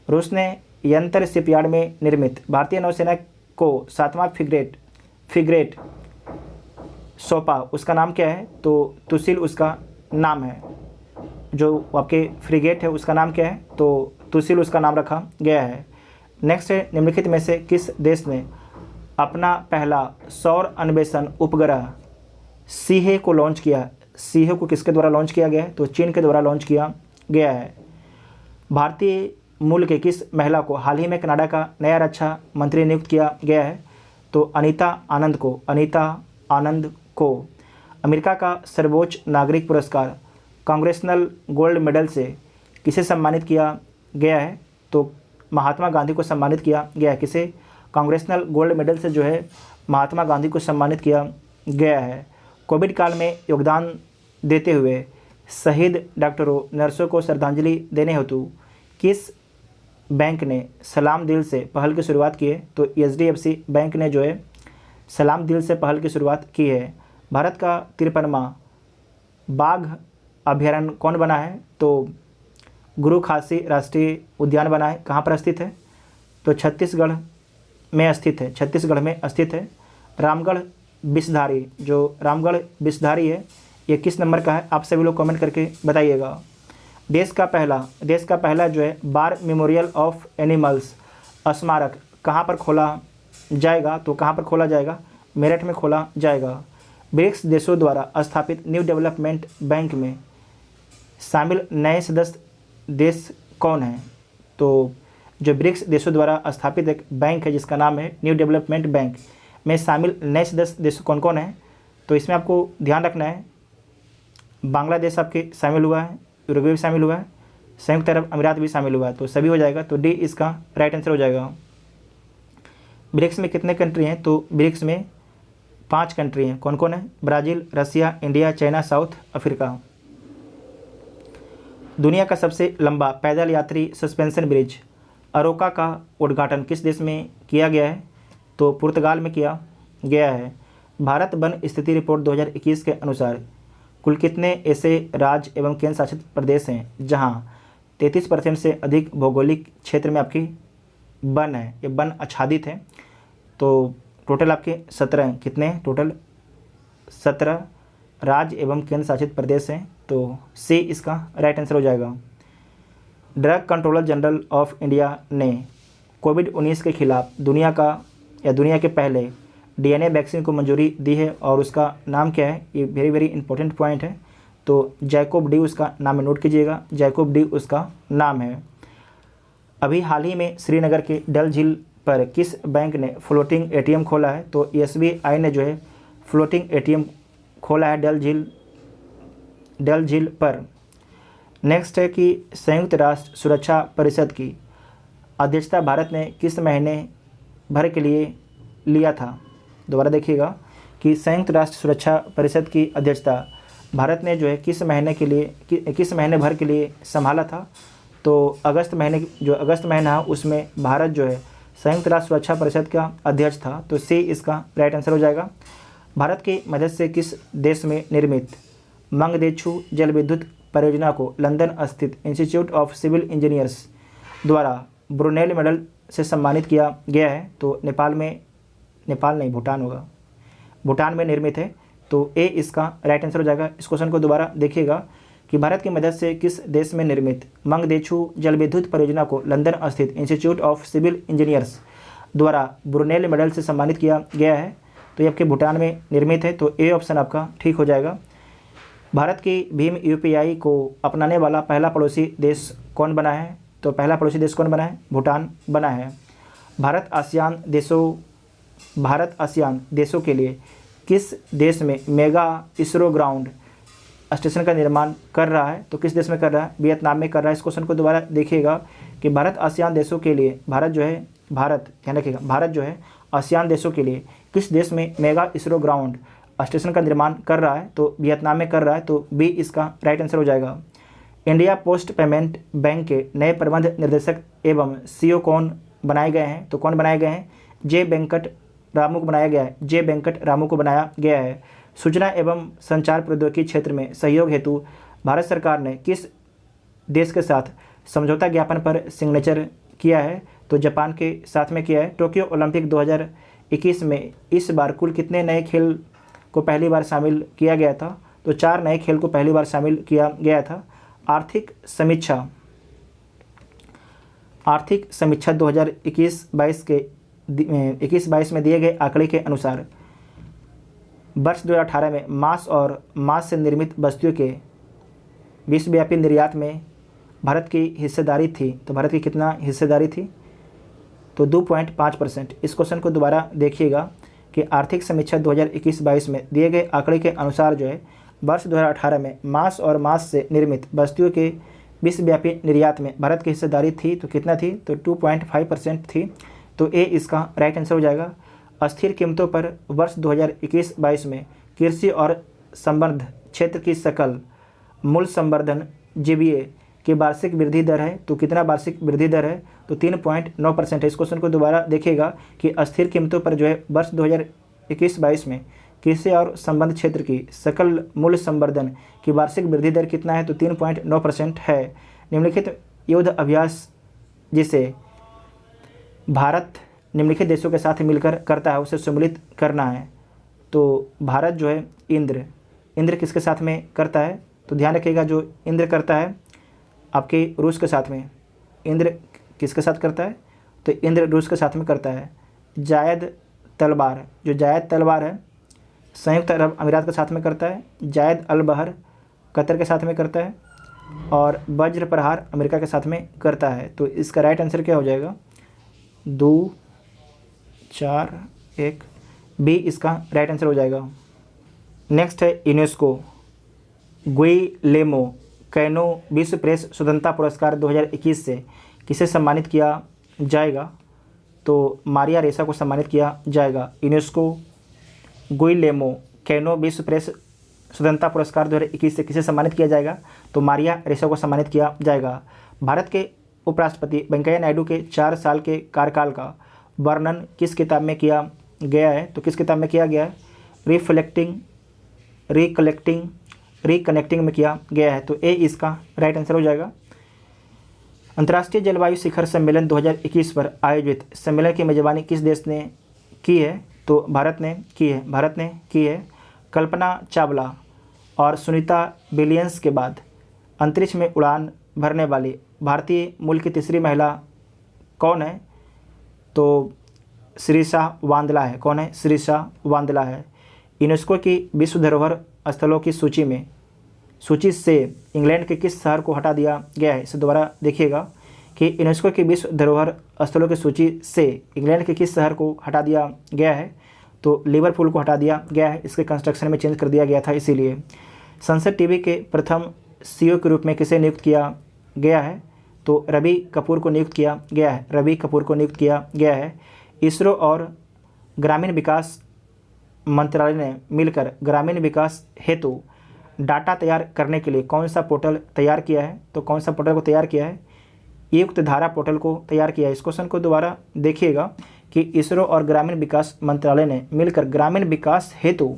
रूस ने यंतर शिपयार्ड में निर्मित भारतीय नौसेना को 7वां फ्रिगेट सौंपा, उसका नाम क्या है? तो तुसिल उसका नाम है। जो आपके फ्रिगेट है उसका नाम क्या है? तो तो इसीलिए उसका नाम रखा गया है। नेक्स्ट है, निम्नलिखित में से किस देश ने अपना पहला सौर अन्वेषण उपग्रह सीहे को लॉन्च किया? सीहे को किसके द्वारा लॉन्च किया गया है? तो चीन के द्वारा लॉन्च किया गया है। भारतीय मूल के किस महिला को हाल ही में कनाडा का नया रक्षा मंत्री नियुक्त किया गया है? तो अनीता आनंद को अमेरिका का सर्वोच्च नागरिक पुरस्कार कांग्रेसनल गोल्ड मेडल से किसे सम्मानित किया गया है? तो महात्मा गांधी को सम्मानित किया गया है। किसे? कांग्रेसनल गोल्ड मेडल से जो है महात्मा गांधी को सम्मानित किया गया है। कोविड काल में योगदान देते हुए शहीद डॉक्टरों नर्सों को श्रद्धांजलि देने हेतु किस बैंक ने सलाम दिल से पहल की शुरुआत की है? तो HDFC बैंक ने जो है सलाम दिल से पहल की शुरुआत की है। भारत का 53वां बाघ अभयारण्य कौन बना है? तो गुरु खासी राष्ट्रीय उद्यान बना है। कहाँ पर स्थित है? तो छत्तीसगढ़ में स्थित है। रामगढ़ विषधारी, जो रामगढ़ विषधारी है, ये किस नंबर का है? आप सभी लोग कमेंट करके बताइएगा। देश का पहला जो है बार मेमोरियल ऑफ एनिमल्स स्मारक कहाँ पर खोला जाएगा? तो कहाँ पर खोला जाएगा? मेरठ में खोला जाएगा। ब्रिक्स देशों द्वारा स्थापित न्यू डेवलपमेंट बैंक में शामिल नए सदस्य देश कौन है? तो जो ब्रिक्स देशों द्वारा स्थापित एक बैंक है जिसका नाम है न्यू डेवलपमेंट बैंक में शामिल नए सदस्य देश कौन कौन है? तो इसमें आपको ध्यान रखना है, बांग्लादेश आपके शामिल हुआ है, उरुग्वे भी शामिल हुआ है, संयुक्त अरब अमीरात भी शामिल हुआ है। तो सभी हो जाएगा। तो डी इसका राइट आंसर हो जाएगा। ब्रिक्स में कितने कंट्री हैं? तो ब्रिक्स में 5 कंट्री हैं। कौन कौन है? ब्राज़ील, रसिया, इंडिया, चाइना, साउथ अफ्रीका। दुनिया का सबसे लंबा पैदल यात्री सस्पेंशन ब्रिज अरोका का उद्घाटन किस देश में किया गया है? तो पुर्तगाल में किया गया है। भारत वन स्थिति रिपोर्ट 2021 के अनुसार कुल कितने ऐसे राज्य एवं केंद्र शासित प्रदेश हैं जहां 33% से अधिक भौगोलिक क्षेत्र में आपकी वन है, ये वन आच्छादित है? तो टोटल आपके 17 हैं। कितने हैं टोटल? 17 राज्य एवं केंद्र शासित प्रदेश हैं। तो सी इसका राइट आंसर हो जाएगा। Drug controller general of India ने कोविड-19 के खिलाफ दुनिया के पहले DNA वैक्सीन को मंजूरी दी है और उसका नाम क्या है? ये वेरी इंपॉर्टेंट पॉइंट है। तो जैकोब डी उसका नाम नोट कीजिएगा, जैकोब डी उसका नाम है। अभी हाल ही में श्रीनगर के डल झील पर किस बैंक ने फ्लोटिंग ATM खोला है? तो SBI ने जो है फ्लोटिंग ATM खोला है डल झील पर। नेक्स्ट है कि संयुक्त राष्ट्र सुरक्षा परिषद की अध्यक्षता भारत ने किस महीने भर के लिए लिया था? दोबारा देखिएगा कि संयुक्त राष्ट्र सुरक्षा परिषद की अध्यक्षता भारत ने जो है किस महीने भर के लिए संभाला था? तो अगस्त महीना उसमें भारत जो है संयुक्त राष्ट्र सुरक्षा परिषद का अध्यक्ष था। तो सी इसका राइट आंसर हो जाएगा। भारत की मदद से किस देश में निर्मित मंगदेछू जल विद्युत परियोजना को लंदन स्थित इंस्टीट्यूट ऑफ सिविल इंजीनियर्स द्वारा ब्रुनेल मेडल से सम्मानित किया गया है? तो भूटान होगा, भूटान में निर्मित है। तो ए इसका राइट आंसर हो जाएगा। इस क्वेश्चन को दोबारा देखिएगा कि भारत की मदद से किस देश में निर्मित मंगदेछू जल विद्युत परियोजना को लंदन स्थित इंस्टीट्यूट ऑफ सिविल इंजीनियर्स द्वारा ब्रुनेल मेडल से सम्मानित किया गया है? तो ये आपके भूटान में निर्मित है। तो ए ऑप्शन आपका ठीक हो जाएगा। भारत की भीम UPI को अपनाने वाला पहला पड़ोसी देश कौन बना है? तो पहला पड़ोसी देश कौन बना है? भूटान बना है। भारत आसियान देशों के लिए किस देश में मेगा इसरो ग्राउंड स्टेशन का निर्माण कर रहा है? तो किस देश में कर रहा है? वियतनाम में कर रहा है। इस क्वेश्चन को दोबारा देखिएगा कि भारत आसियान देशों के लिए भारत जो है आसियान देशों के लिए किस देश में मेगा इसरो ग्राउंड स्टेशन का निर्माण कर रहा है? तो वियतनाम में कर रहा है। तो बी इसका राइट आंसर हो जाएगा। इंडिया पोस्ट पेमेंट बैंक के नए प्रबंध निर्देशक एवं CEO कौन बनाए गए हैं? तो कौन बनाए गए हैं? जे वेंकट रामू को बनाया गया है। सूचना एवं संचार प्रौद्योगिकी क्षेत्र में सहयोग हेतु भारत सरकार ने किस देश के साथ समझौता ज्ञापन पर सिग्नेचर किया है? तो जापान के साथ में किया है। टोक्यो ओलंपिक 2021 में इस बार कुल कितने नए खेल को पहली बार शामिल किया गया था? तो 4 नए खेल को पहली बार शामिल किया गया था। आर्थिक समीक्षा आर्थिक समीक्षा 2021-22 के 21-22 में दिए गए आंकड़े के अनुसार वर्ष 2018 में मांस और मांस से निर्मित वस्तुओं के विश्वव्यापी निर्यात में भारत की हिस्सेदारी थी। तो भारत की कितना हिस्सेदारी थी? तो 2.5%। इस क्वेश्चन को दोबारा देखिएगा कि आर्थिक समीक्षा 2021-22 में दिए गए आंकड़े के अनुसार जो है वर्ष 2018 में मांस और मांस से निर्मित वस्तुओं के विश्वव्यापी निर्यात में भारत की हिस्सेदारी थी। तो कितना थी? तो 2.5% थी। तो ए इसका राइट आंसर हो जाएगा। अस्थिर कीमतों पर वर्ष 2021-22 में कृषि और संबद्ध क्षेत्र की सकल मूल्य संवर्धन जीबीए की वार्षिक वृद्धि दर है। तो कितना वार्षिक वृद्धि दर है? तो 3.9% है। इस क्वेश्चन को दोबारा देखिएगा कि अस्थिर कीमतों पर जो है वर्ष 2021-22 में कृषि और संबद्ध क्षेत्र की सकल मूल्य संवर्धन की वार्षिक वृद्धि दर कितना है? तो 3.9% है। निम्नलिखित युद्ध अभ्यास जिसे भारत निम्नलिखित देशों के साथ मिलकर करता है उसे सम्मिलित करना है। तो भारत जो है इंद्र किसके साथ में करता है? तो ध्यान रखिएगा, जो इंद्र करता है आपके रूस के साथ में। इंद्र किसके साथ करता है? तो इंद्र रूस के साथ में करता है। जायद तलवार, जो जायद तलवार है संयुक्त अरब अमीरात के साथ में करता है। जायद अल बहर कतर के साथ में करता है। और वज्र प्रहार अमेरिका के साथ में करता है। तो इसका राइट आंसर क्या हो जाएगा? 2, 4, 1 बी इसका राइट आंसर हो जाएगा। नेक्स्ट है यूनेस्को गुइलेमो कैनो विश्व प्रेस स्वतंत्रता पुरस्कार 2021 से किसे सम्मानित किया जाएगा? तो मारिया रेसा को सम्मानित किया जाएगा। यूनेस्को गुइलेमो कैनो विश्व प्रेस स्वतंत्रता पुरस्कार 2021 से किसे सम्मानित किया जाएगा? तो मारिया रेसा को सम्मानित किया जाएगा। भारत के उपराष्ट्रपति वेंकैया नायडू के 4 साल के कार्यकाल का वर्णन किस किताब में किया गया है? तो किस किताब में किया गया है? रिकनेक्टिंग में किया गया है। तो ए इसका राइट आंसर हो जाएगा। अंतर्राष्ट्रीय जलवायु शिखर सम्मेलन 2021 पर आयोजित सम्मेलन की मेजबानी किस देश ने की है? तो भारत ने की है। कल्पना चावला और सुनीता विलियम्स के बाद अंतरिक्ष में उड़ान भरने वाली भारतीय मूल की तीसरी महिला कौन है? तो शिरीषा वांदला है। कौन है? शिरीषा वांदला है। यूनेस्को की विश्व धरोहर स्थलों की सूची से इंग्लैंड के किस शहर को हटा दिया गया है? इसे दोबारा देखिएगा कि यूनेस्को की विश्व धरोहर स्थलों की सूची से इंग्लैंड के किस शहर को हटा दिया गया है? तो लिवरपूल को हटा दिया गया है। इसके कंस्ट्रक्शन में चेंज कर दिया गया था इसीलिए। संसद टीवी के प्रथम सीईओ के रूप में किसे नियुक्त किया गया है? तो रवि कपूर को नियुक्त किया गया है। इसरो और ग्रामीण विकास मंत्रालय ने मिलकर ग्रामीण विकास हेतु डाटा तैयार करने के लिए कौन सा पोर्टल तैयार किया है? तो कौन सा पोर्टल को तैयार किया है? युक्त धारा पोर्टल को तैयार किया है। इस क्वेश्चन को दोबारा देखिएगा कि इसरो और ग्रामीण विकास मंत्रालय ने मिलकर ग्रामीण विकास हेतु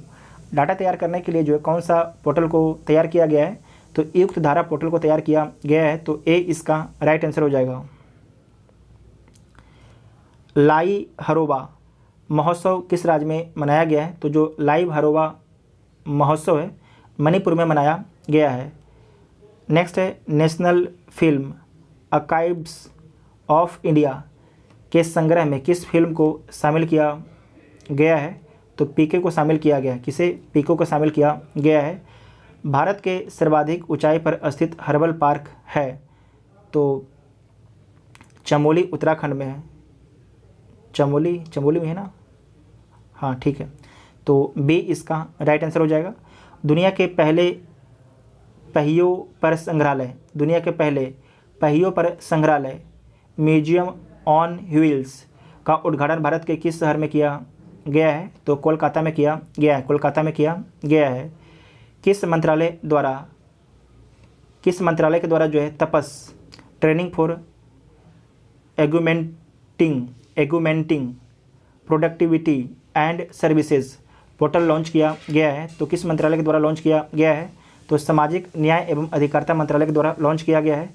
डाटा तैयार करने के लिए जो है कौन सा पोर्टल को तैयार किया गया है? तो युक्त धारा पोर्टल को तैयार किया गया है। तो ए इसका राइट आंसर हो जाएगा। लाई हरोबा महोत्सव किस राज्य में मनाया गया है? तो जो लाई हरोबा महोत्सव है मणिपुर में मनाया गया है। नेक्स्ट है national film archives of India के संग्रह में किस फिल्म को शामिल किया गया है? तो पीके को शामिल किया गया है। किसे? पीके को शामिल किया गया है। भारत के सर्वाधिक ऊंचाई पर स्थित हर्बल पार्क है? तो चमोली उत्तराखंड में है। चमोली में है ना? हाँ ठीक है। तो बी इसका राइट आंसर हो जाएगा। दुनिया के पहले पहियों पर संग्रहालय म्यूजियम ऑन व्हील्स का उद्घाटन भारत के किस शहर में किया गया है? तो कोलकाता में किया गया है। किस मंत्रालय के द्वारा जो है Tapas training for augmenting productivity and services portal launch किया गया है? तो किस मंत्रालय के द्वारा लॉन्च किया गया है? तो सामाजिक न्याय एवं अधिकारिता मंत्रालय के द्वारा लॉन्च किया गया है।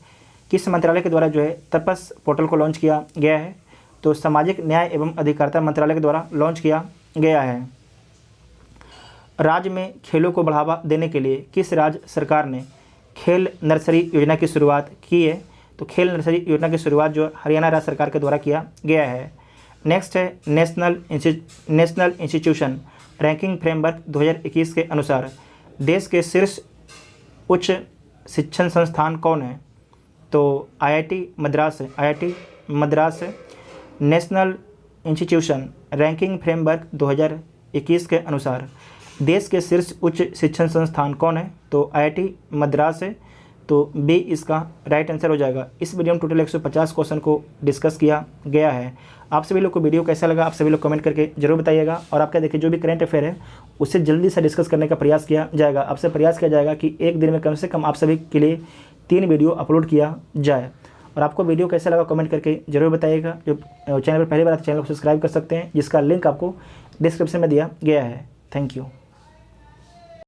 किस मंत्रालय के द्वारा जो है तपस पोर्टल को लॉन्च किया गया है? तो सामाजिक न्याय एवं अधिकारिता मंत्रालय के द्वारा लॉन्च किया गया है। राज्य में खेलों को बढ़ावा देने के लिए किस राज्य सरकार ने खेल नर्सरी योजना की शुरुआत की है? तो खेल नर्सरी योजना की शुरुआत जो हरियाणा राज्य सरकार के द्वारा किया गया है। नेक्स्ट है नेशनल इंस्टीट्यूशन रैंकिंग फ्रेमवर्क 2021 के अनुसार देश के शीर्ष उच्च शिक्षण संस्थान कौन है? तो आईआईटी मद्रास है। नेशनल इंस्टीट्यूशन रैंकिंग फ्रेमवर्क 2021 के अनुसार देश के शीर्ष उच्च शिक्षण संस्थान कौन है? तो आईआईटी मद्रास है। तो बी इसका राइट आंसर हो जाएगा। इस वीडियो में टोटल 150 क्वेश्चन को डिस्कस किया गया है। आप सभी लोग को वीडियो कैसा लगा आप सभी लोग कमेंट करके जरूर बताइएगा। और आपका देखिए जो भी करंट अफेयर है उससे जल्दी से डिस्कस करने का प्रयास किया जाएगा। आपसे प्रयास किया जाएगा कि एक दिन में कम से कम आप सभी के लिए 3 वीडियो अपलोड किया जाए। और आपको वीडियो कैसा लगा कमेंट करके जरूर बताइएगा। जो चैनल पर पहली बार चैनल को सब्सक्राइब कर सकते हैं, जिसका लिंक आपको डिस्क्रिप्शन में दिया गया है। Thank you.